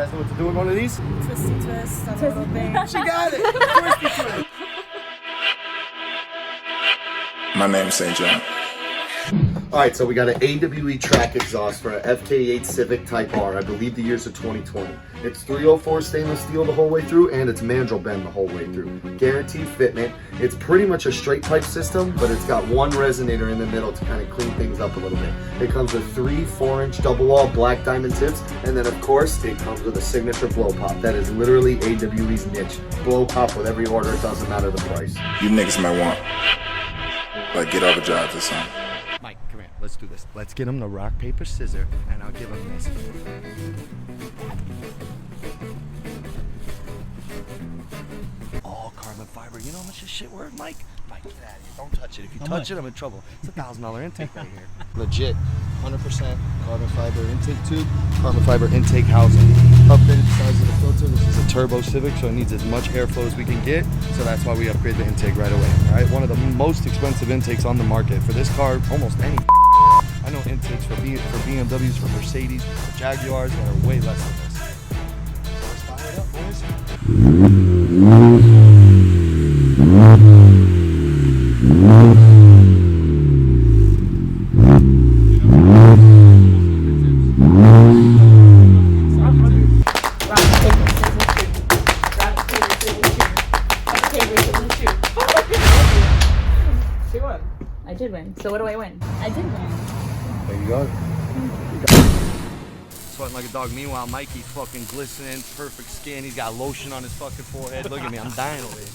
guys know what to do with one of these? Twisty twist, a little thing. She got it! Twisty twist! My name is St. John. Alright, so we got an AWE track exhaust for an FK8 Civic Type R. I believe the year's of 2020. It's 304 stainless steel the whole way through, and it's mandrel bend the whole way through. Guaranteed fitment. It's pretty much a straight pipe system, but it's got one resonator in the middle to kind of clean things up a little bit. It comes with 3 4-inch double wall black diamond tips, and then of course it comes with a signature blow pop. That is literally AWE's niche. Blow pop with every order, it doesn't matter the price. You niggas might want, like, get other jobs or something. Mike, come here. Let's do this. Let's get him the rock, paper, scissors, and I'll give him this. All carbon fiber. You know how much this shit worth, Mike? Mike, get out of here. Don't touch it. If you touch it, I'm in trouble. It's $1,000 intake right here. Legit. 100% carbon fiber intake tube, carbon fiber intake housing. Upgraded the size of the filter. This is a turbo Civic, so it needs as much airflow as we can get. So that's why we upgrade the intake right away. All right, one of the most expensive intakes on the market for this car. Almost any. I know intakes for BMWs, for Mercedes, for Jaguars that are way less than this. So let's fire it up, boys. I did win. So what do I win? I did win. There you go. Sweating like a dog. Meanwhile, Mikey's fucking glistening, perfect skin. He's got lotion on his fucking forehead. Look at me, I'm dying over here.